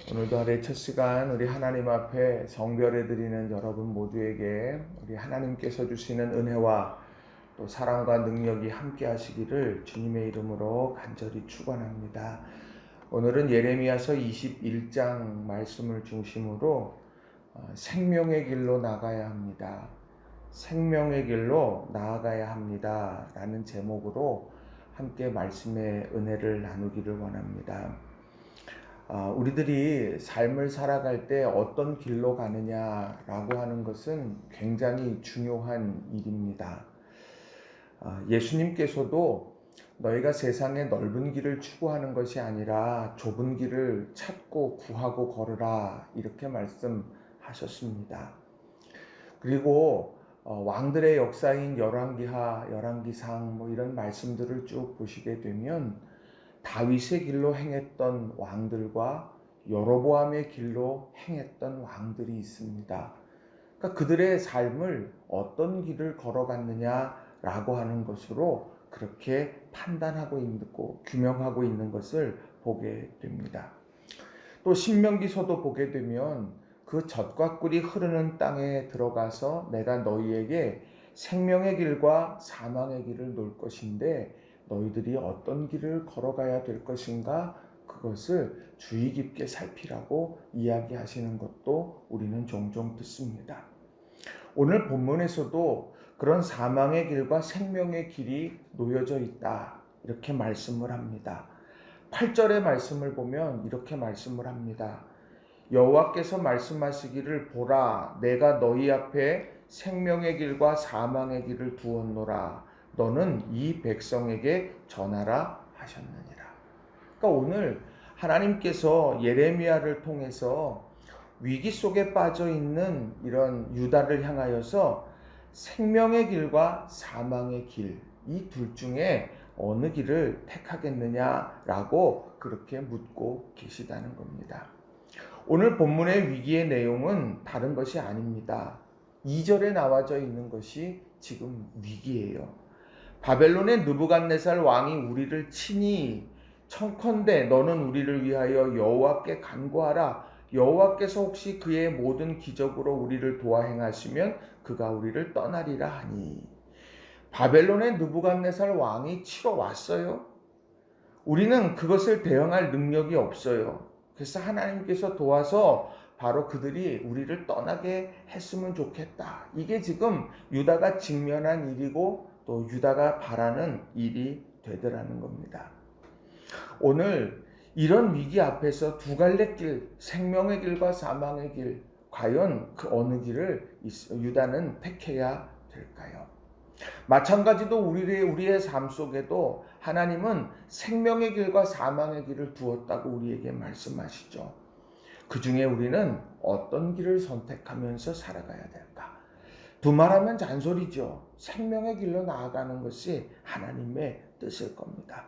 오늘도 하루의 첫 시간 우리 하나님 앞에 성별해 드리는 여러분 모두에게 우리 하나님께서 주시는 은혜와 또 사랑과 능력이 함께 하시기를 주님의 이름으로 간절히 축원합니다. 오늘은 예레미야서 21장 말씀을 중심으로 생명의 길로 나가야 합니다. 생명의 길로 나아가야 합니다. 라는 제목으로 함께 말씀의 은혜를 나누기를 원합니다. 우리들이 삶을 살아갈 때 어떤 길로 가느냐라고 하는 것은 굉장히 중요한 일입니다. 예수님께서도 너희가 세상에 넓은 길을 추구하는 것이 아니라 좁은 길을 찾고 구하고 걸으라 이렇게 말씀하셨습니다. 그리고 왕들의 역사인 열왕기하, 열왕기상 이런 말씀들을 쭉 보시게 되면 다윗의 길로 행했던 왕들과 여로보암의 길로 행했던 왕들이 있습니다. 그러니까 그들의 삶을 어떤 길을 걸어갔느냐라고 하는 것으로 그렇게 판단하고 있고 규명하고 있는 것을 보게 됩니다. 또 신명기서도 보게 되면 그 젖과 꿀이 흐르는 땅에 들어가서 내가 너희에게 생명의 길과 사망의 길을 놓을 것인데 너희들이 어떤 길을 걸어가야 될 것인가 그것을 주의 깊게 살피라고 이야기하시는 것도 우리는 종종 듣습니다. 오늘 본문에서도 그런 사망의 길과 생명의 길이 놓여져 있다 이렇게 말씀을 합니다. 8절의 말씀을 보면 이렇게 말씀을 합니다. 여호와께서 말씀하시기를 보라 내가 너희 앞에 생명의 길과 사망의 길을 두었노라 너는 이 백성에게 전하라 하셨느니라. 그러니까 오늘 하나님께서 예레미야를 통해서 위기 속에 빠져 있는 이런 유다를 향하여서 생명의 길과 사망의 길, 이 둘 중에 어느 길을 택하겠느냐라고 그렇게 묻고 계시다는 겁니다. 오늘 본문의 위기의 내용은 다른 것이 아닙니다. 2절에 나와져 있는 것이 지금 위기예요. 바벨론의 느부갓네살 왕이 우리를 치니 청컨대 너는 우리를 위하여 여호와께 간구하라. 여호와께서 혹시 그의 모든 기적으로 우리를 도와 행하시면 그가 우리를 떠나리라 하니. 바벨론의 느부갓네살 왕이 치러 왔어요. 우리는 그것을 대응할 능력이 없어요. 그래서 하나님께서 도와서 바로 그들이 우리를 떠나게 했으면 좋겠다. 이게 지금 유다가 직면한 일이고 또 유다가 바라는 일이 되더라는 겁니다. 오늘 이런 위기 앞에서 두 갈래 길, 생명의 길과 사망의 길, 과연 그 어느 길을 유다는 택해야 될까요? 마찬가지로 우리의 삶 속에도 하나님은 생명의 길과 사망의 길을 두었다고 우리에게 말씀하시죠. 그 중에 우리는 어떤 길을 선택하면서 살아가야 될까? 두말하면 잔소리죠. 생명의 길로 나아가는 것이 하나님의 뜻일 겁니다.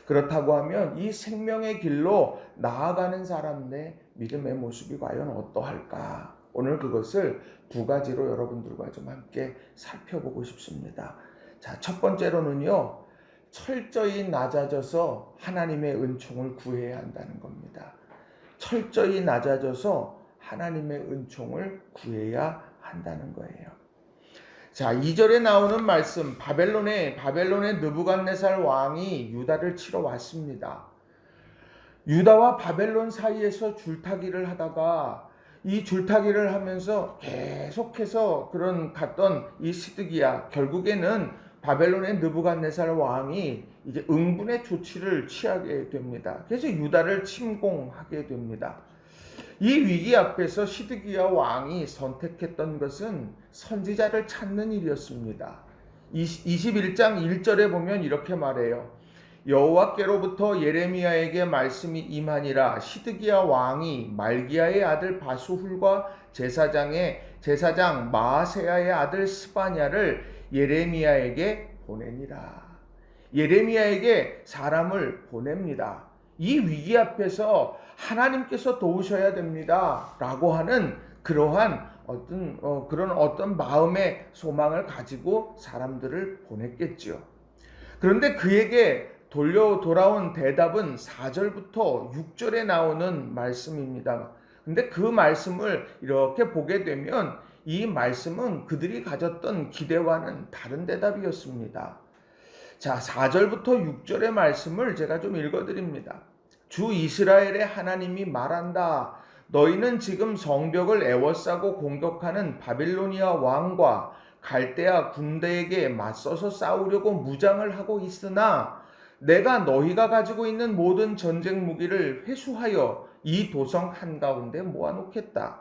그렇다고 하면 이 생명의 길로 나아가는 사람의 믿음의 모습이 과연 어떠할까? 오늘 그것을 두 가지로 여러분들과 좀 함께 살펴보고 싶습니다. 자, 첫 번째로는요. 철저히 낮아져서 하나님의 은총을 구해야 한다는 겁니다. 철저히 낮아져서 하나님의 은총을 구해야 한다는 거예요. 자, 2절에 나오는 말씀, 바벨론의 느부갓네살 왕이 유다를 치러 왔습니다. 유다와 바벨론 사이에서 줄타기를 하다가 이 줄타기를 하면서 계속해서 갔던 이 시드기야, 결국에는 바벨론의 느부갓네살 왕이 이제 응분의 조치를 취하게 됩니다. 그래서 유다를 침공하게 됩니다. 이 위기 앞에서 시드기야 왕이 선택했던 것은 선지자를 찾는 일이었습니다. 21장 1절에 보면 이렇게 말해요. 여호와께로부터 예레미야에게 말씀이 임하니라. 시드기야 왕이 말기야의 아들 바수훌과 제사장 마아세야의 아들 스바냐를 예레미야에게 보내니라. 예레미야에게 사람을 보냅니다. 이 위기 앞에서 하나님께서 도우셔야 됩니다. 라고 하는 그러한 어떤 마음의 소망을 가지고 사람들을 보냈겠죠. 그런데 그에게 돌아온 대답은 4절부터 6절에 나오는 말씀입니다. 근데 그 말씀을 이렇게 보게 되면 이 말씀은 그들이 가졌던 기대와는 다른 대답이었습니다. 자, 4절부터 6절의 말씀을 제가 좀 읽어드립니다. 주 이스라엘의 하나님이 말한다. 너희는 지금 성벽을 에워싸고 공격하는 바빌로니아 왕과 갈대아 군대에게 맞서서 싸우려고 무장을 하고 있으나 내가 너희가 가지고 있는 모든 전쟁 무기를 회수하여 이 도성 한가운데 모아놓겠다.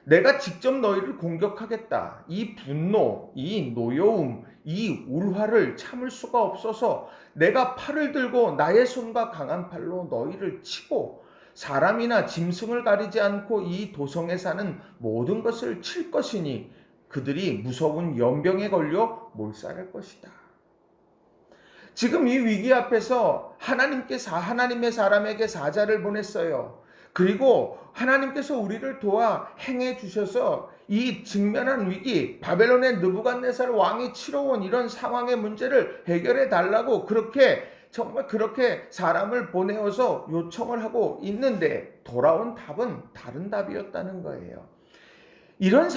내가 직접 너희를 공격하겠다. 이 분노, 이 노여움, 이 울화를 참을 수가 없어서 내가 팔을 들고 나의 손과 강한 팔로 너희를 치고 사람이나 짐승을 가리지 않고 이 도성에 사는 모든 것을 칠 것이니 그들이 무서운 연병에 걸려 몰살할 것이다. 지금 이 위기 앞에서 하나님의 사람에게 사자를 보냈어요. 그리고 하나님께서 우리를 도와 행해 주셔서 이 직면한 위기, 바벨론의 느부갓네살 왕이 치러온 이런 상황의 문제를 해결해 달라고 정말 그렇게 사람을 보내어서 요청을 하고 있는데 돌아온 답은 다른 답이었다는 거예요. 이런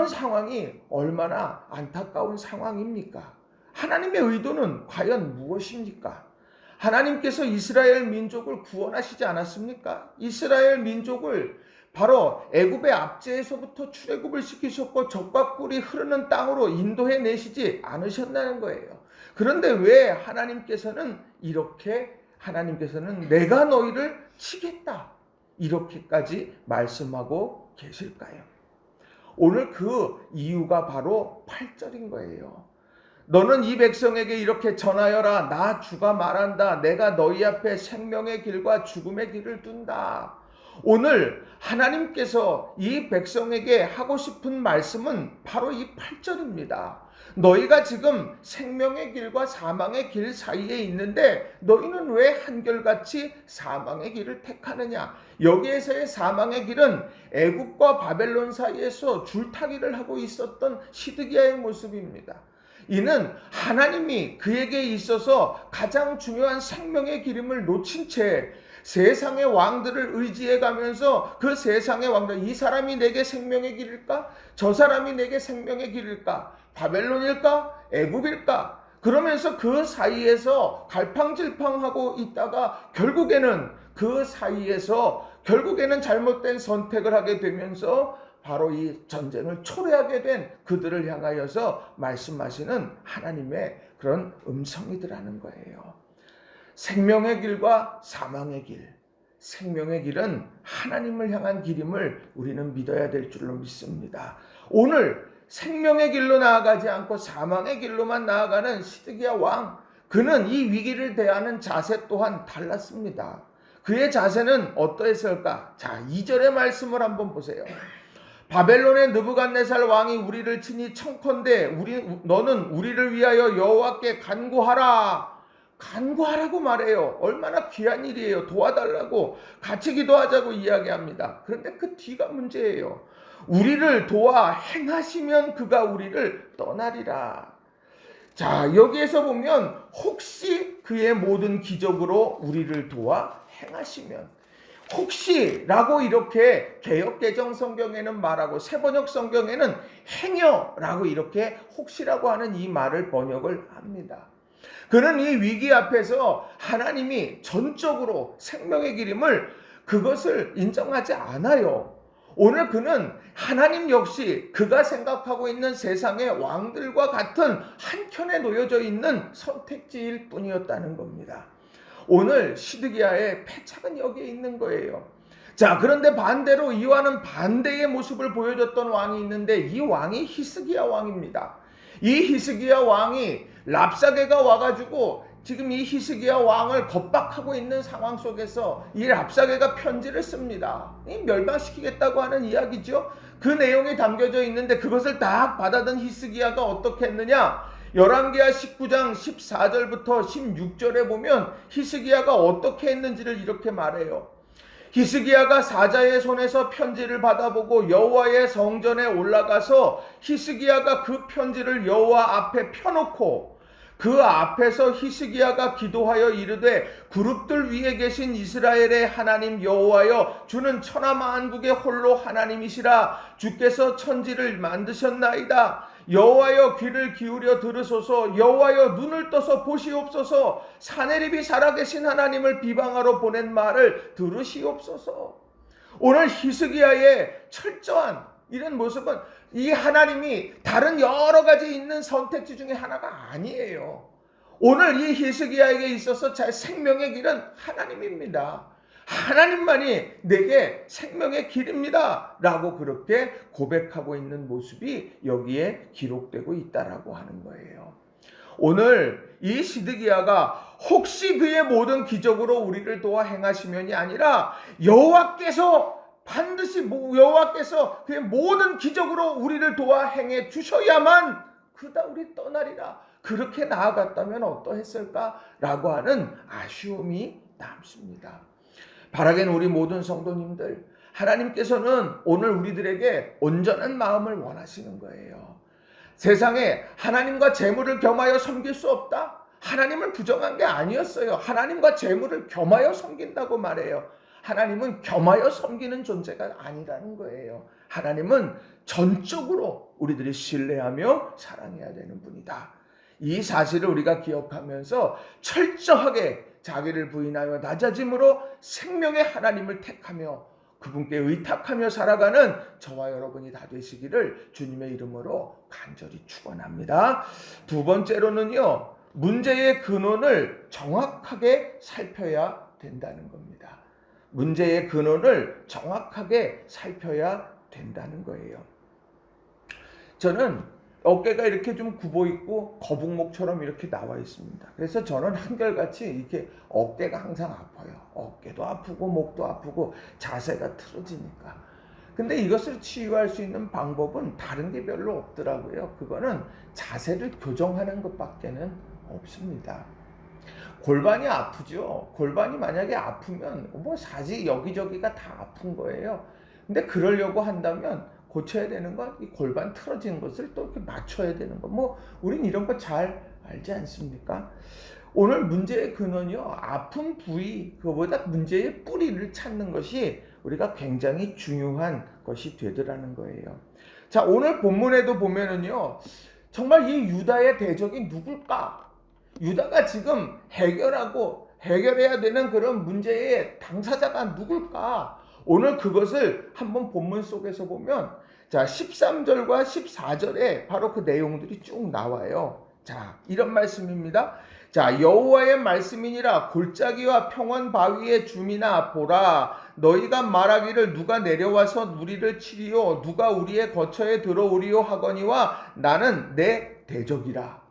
상황이 얼마나 안타까운 상황입니까? 하나님의 의도는 과연 무엇입니까? 하나님께서 이스라엘 민족을 구원하시지 않았습니까? 이스라엘 민족을 바로 애굽의 압제에서부터 출애굽을 시키셨고 적과 꿀이 흐르는 땅으로 인도해 내시지 않으셨다는 거예요. 그런데 왜 하나님께서는 내가 너희를 치겠다 이렇게까지 말씀하고 계실까요? 오늘 그 이유가 바로 8절인 거예요. 너는 이 백성에게 이렇게 전하여라. 나 주가 말한다. 내가 너희 앞에 생명의 길과 죽음의 길을 둔다. 오늘 하나님께서 이 백성에게 하고 싶은 말씀은 바로 이 8절입니다. 너희가 지금 생명의 길과 사망의 길 사이에 있는데 너희는 왜 한결같이 사망의 길을 택하느냐? 여기에서의 사망의 길은 애굽과 바벨론 사이에서 줄타기를 하고 있었던 시드기야의 모습입니다. 이는 하나님이 그에게 있어서 가장 중요한 생명의 기름을 놓친 채 세상의 왕들을 의지해 가면서 그 세상의 왕들, 이 사람이 내게 생명의 길일까? 저 사람이 내게 생명의 길일까? 바벨론일까? 애굽일까? 그러면서 그 사이에서 갈팡질팡하고 있다가 결국에는 잘못된 선택을 하게 되면서 바로 이 전쟁을 초래하게 된 그들을 향하여서 말씀하시는 하나님의 그런 음성이더라는 거예요. 생명의 길과 사망의 길. 생명의 길은 하나님을 향한 길임을 우리는 믿어야 될 줄로 믿습니다. 오늘 생명의 길로 나아가지 않고 사망의 길로만 나아가는 시드기야 왕, 그는 이 위기를 대하는 자세 또한 달랐습니다. 그의 자세는 어떠했을까? 자, 2절의 말씀을 한번 보세요. 바벨론의 느부갓네살 왕이 우리를 치니 청컨대 너는 우리를 위하여 여호와께 간구하라고 말해요. 얼마나 귀한 일이에요. 도와달라고 같이 기도하자고 이야기합니다. 그런데 그 뒤가 문제예요. 우리를 도와 행하시면 그가 우리를 떠나리라. 자, 여기에서 보면 혹시 그의 모든 기적으로 우리를 도와 행하시면, 혹시라고 이렇게 개역개정 성경에는 말하고 새번역 성경에는 행여라고 이렇게 혹시라고 하는 이 말을 번역을 합니다. 그는 이 위기 앞에서 하나님이 전적으로 생명의 기름을 그것을 인정하지 않아요. 오늘 그는 하나님 역시 그가 생각하고 있는 세상의 왕들과 같은 한켠에 놓여져 있는 선택지일 뿐이었다는 겁니다. 오늘 시드기야의 패착은 여기에 있는 거예요. 자, 그런데 반대로 이와는 반대의 모습을 보여줬던 왕이 있는데 이 왕이 히스기야 왕입니다. 이 히스기야 왕이 랍사게가 와가지고 지금 이 히스기야 왕을 겁박하고 있는 상황 속에서 이 랍사게가 편지를 씁니다. 멸망시키겠다고 하는 이야기죠. 그 내용이 담겨져 있는데 그것을 딱 받아든 히스기야가 어떻게 했느냐? 열왕기하 19장 14절부터 16절에 보면 히스기야가 어떻게 했는지를 이렇게 말해요. 히스기야가 사자의 손에서 편지를 받아보고 여호와의 성전에 올라가서 히스기야가 그 편지를 여호와 앞에 펴놓고 그 앞에서 히스기야가 기도하여 이르되 그룹들 위에 계신 이스라엘의 하나님 여호와여 주는 천하만국의 홀로 하나님이시라. 주께서 천지를 만드셨나이다. 여호와여 귀를 기울여 들으소서. 여호와여 눈을 떠서 보시옵소서. 사내립이 살아계신 하나님을 비방하러 보낸 말을 들으시옵소서. 오늘 히스기야의 철저한 이런 모습은 이 하나님이 다른 여러 가지 있는 선택지 중에 하나가 아니에요. 오늘 이 히스기야에게 있어서 생명의 길은 하나님입니다. 하나님만이 내게 생명의 길입니다 라고 그렇게 고백하고 있는 모습이 여기에 기록되고 있다라고 하는 거예요. 오늘 이 시드기야가 혹시 그의 모든 기적으로 우리를 도와 행하시면이 아니라 여호와께서 반드시 여호와께서 그의 모든 기적으로 우리를 도와 행해 주셔야만 그다 우리 떠나리라. 그렇게 나아갔다면 어떠했을까라고 하는 아쉬움이 남습니다. 바라기는 우리 모든 성도님들, 하나님께서는 오늘 우리들에게 온전한 마음을 원하시는 거예요. 세상에 하나님과 재물을 겸하여 섬길 수 없다? 하나님을 부정한 게 아니었어요. 하나님과 재물을 겸하여 섬긴다고 말해요. 하나님은 겸하여 섬기는 존재가 아니라는 거예요. 하나님은 전적으로 우리들이 신뢰하며 사랑해야 되는 분이다. 이 사실을 우리가 기억하면서 철저하게 자기를 부인하여 낮아짐으로 생명의 하나님을 택하며 그분께 의탁하며 살아가는 저와 여러분이 다 되시기를 주님의 이름으로 간절히 축원합니다. 두 번째로는요, 문제의 근원을 정확하게 살펴야 된다는 겁니다. 문제의 근원을 정확하게 살펴야 된다는 거예요. 저는 어깨가 이렇게 좀 굽어 있고 거북목처럼 이렇게 나와 있습니다. 그래서 저는 한결같이 이렇게 어깨가 항상 아파요. 어깨도 아프고 목도 아프고 자세가 틀어지니까. 근데 이것을 치유할 수 있는 방법은 다른 게 별로 없더라고요. 그거는 자세를 교정하는 것밖에는 없습니다. 골반이 아프죠. 골반이 만약에 아프면 사지 여기저기가 다 아픈 거예요. 근데 그러려고 한다면 고쳐야 되는 건 이 골반 틀어지는 것을 또 이렇게 맞춰야 되는 거. 우린 이런 거 잘 알지 않습니까? 오늘 문제의 근원이요, 아픈 부위, 그거보다 문제의 뿌리를 찾는 것이 우리가 굉장히 중요한 것이 되더라는 거예요. 자, 오늘 본문에도 보면은요, 정말 이 유다의 대적이 누굴까? 유다가 지금 해결해야 되는 그런 문제의 당사자가 누굴까? 오늘 그것을 한번 본문 속에서 보면, 자, 13절과 14절에 바로 그 내용들이 쭉 나와요. 자, 이런 말씀입니다. 자, 여호와의 말씀이니라. 골짜기와 평원 바위의 주민아 보라. 너희가 말하기를 누가 내려와서 우리를 치리요 누가 우리의 거처에 들어오리요 하거니와 나는 내 대적이라.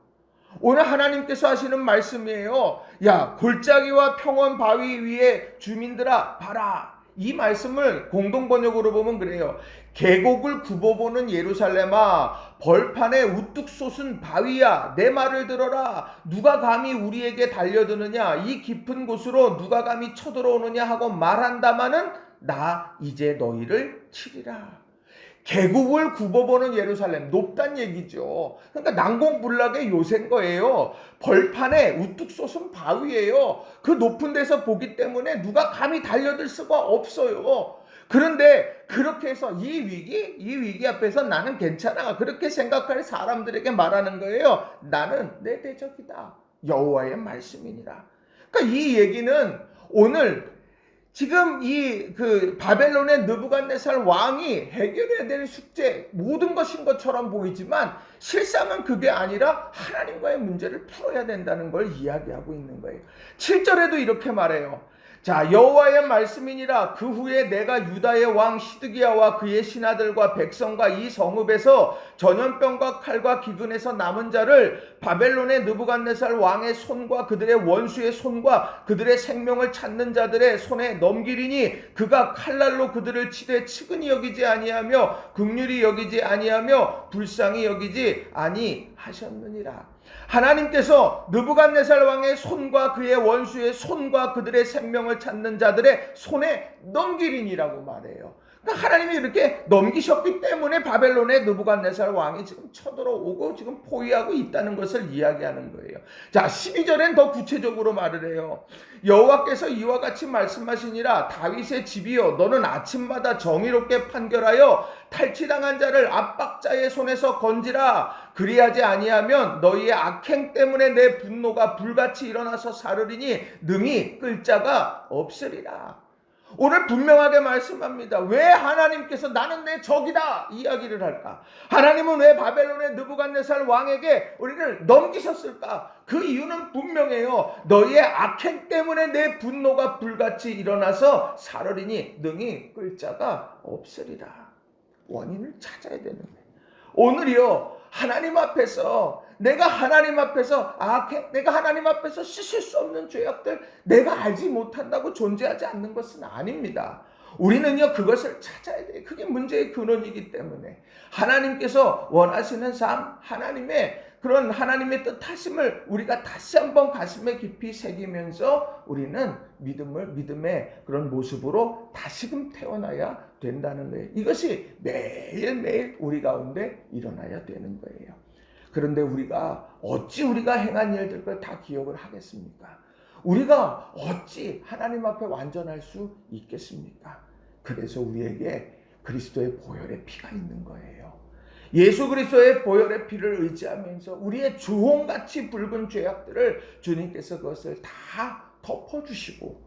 오늘 하나님께서 하시는 말씀이에요. 야, 골짜기와 평원 바위 위에 주민들아 봐라. 이 말씀을 공동번역으로 보면 그래요. 계곡을 굽어보는 예루살렘아, 벌판에 우뚝 솟은 바위야, 내 말을 들어라. 누가 감히 우리에게 달려드느냐? 이 깊은 곳으로 누가 감히 쳐들어오느냐 하고 말한다마는 나 이제 너희를 치리라. 계곡을 굽어보는 예루살렘, 높단 얘기죠. 그러니까 난공불락의 요새인 거예요. 벌판에 우뚝 솟은 바위예요. 그 높은 데서 보기 때문에 누가 감히 달려들 수가 없어요. 그런데 그렇게 해서 이 위기 앞에서 나는 괜찮아, 그렇게 생각할 사람들에게 말하는 거예요. 나는 내 대적이다. 여호와의 말씀이니라. 그러니까 이 얘기는 오늘 지금 바벨론의 느부갓네살 왕이 해결해야 될 숙제, 모든 것인 것처럼 보이지만 실상은 그게 아니라 하나님과의 문제를 풀어야 된다는 걸 이야기하고 있는 거예요. 7절에도 이렇게 말해요. 자, 여호와의 말씀이니라. 그 후에 내가 유다의 왕 시드기야와 그의 신하들과 백성과 이 성읍에서 전염병과 칼과 기근에서 남은 자를 바벨론의 느부갓네살 왕의 손과 그들의 원수의 손과 그들의 생명을 찾는 자들의 손에 넘기리니 그가 칼날로 그들을 치되 측은히 여기지 아니하며 긍휼히 여기지 아니하며 불쌍히 여기지 아니하셨느니라. 하나님께서 느부갓네살 왕의 손과 그의 원수의 손과 그들의 생명을 찾는 자들의 손에 넘기리니라고 말해요. 그러니까 하나님이 이렇게 넘기셨기 때문에 바벨론의 느부갓네살 왕이 지금 쳐들어오고 지금 포위하고 있다는 것을 이야기하는 거예요. 자, 12절엔 더 구체적으로 말을 해요. 여호와께서 이와 같이 말씀하시니라. 다윗의 집이여, 너는 아침마다 정의롭게 판결하여 탈취당한 자를 압박자의 손에서 건지라. 그리하지 아니하면 너희의 악행 때문에 내 분노가 불같이 일어나서 사르리니 능히 끌 자가 없으리라. 오늘 분명하게 말씀합니다. 왜 하나님께서 나는 내 적이다 이야기를 할까? 하나님은 왜 바벨론의 느부갓네살 왕에게 우리를 넘기셨을까? 그 이유는 분명해요. 너희의 악행 때문에 내 분노가 불같이 일어나서 사르리니 능히 끌 자가 없으리라. 원인을 찾아야 되는 거예요. 오늘이요, 하나님 앞에서 내가 하나님 앞에서 내가 하나님 앞에서 씻을 수 없는 죄악들 내가 알지 못한다고 존재하지 않는 것은 아닙니다. 우리는요, 그것을 찾아야 돼요. 그게 문제의 근원이기 때문에 하나님께서 원하시는 삶, 그런 하나님의 뜻하심을 우리가 다시 한번 가슴에 깊이 새기면서 우리는 믿음의 그런 모습으로 다시금 태어나야 된다는 거예요. 이것이 매일매일 우리 가운데 일어나야 되는 거예요. 그런데 어찌 우리가 행한 일들을 다 기억을 하겠습니까? 우리가 어찌 하나님 앞에 완전할 수 있겠습니까? 그래서 우리에게 그리스도의 보혈의 피가 있는 거예요. 예수 그리스도의 보혈의 피를 의지하면서 우리의 주홍같이 붉은 죄악들을 주님께서 그것을 다 덮어주시고,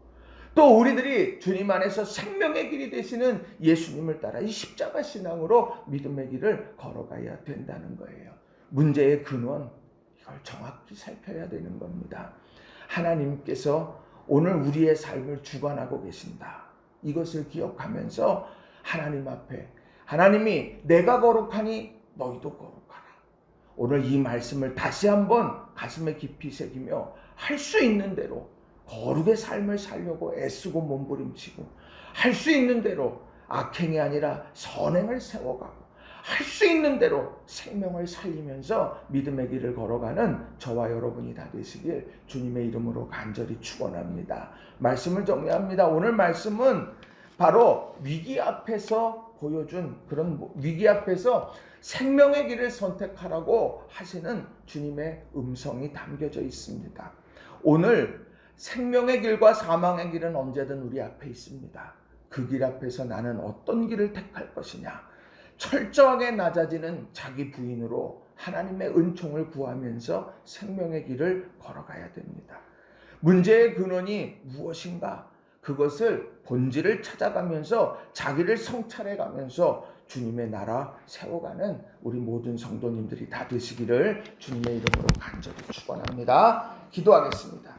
또 우리들이 주님 안에서 생명의 길이 되시는 예수님을 따라 이 십자가 신앙으로 믿음의 길을 걸어가야 된다는 거예요. 문제의 근원, 이걸 정확히 살펴야 되는 겁니다. 하나님께서 오늘 우리의 삶을 주관하고 계신다. 이것을 기억하면서 하나님 앞에, 하나님이 내가 거룩하니 너희도 거룩하라. 오늘 이 말씀을 다시 한번 가슴에 깊이 새기며 할 수 있는 대로 거룩의 삶을 살려고 애쓰고 몸부림치고, 할 수 있는 대로 악행이 아니라 선행을 세워가고, 할 수 있는 대로 생명을 살리면서 믿음의 길을 걸어가는 저와 여러분이 다 되시길 주님의 이름으로 간절히 축원합니다. 말씀을 정리합니다. 오늘 말씀은 바로 위기 앞에서 보여준 그런 위기 앞에서 생명의 길을 선택하라고 하시는 주님의 음성이 담겨져 있습니다. 오늘 생명의 길과 사망의 길은 언제든 우리 앞에 있습니다. 그 길 앞에서 나는 어떤 길을 택할 것이냐? 철저하게 낮아지는 자기 부인으로 하나님의 은총을 구하면서 생명의 길을 걸어가야 됩니다. 문제의 근원이 무엇인가? 그것을 본질을 찾아가면서 자기를 성찰해가면서 주님의 나라 세워가는 우리 모든 성도님들이 다 되시기를 주님의 이름으로 간절히 축원합니다. 기도하겠습니다.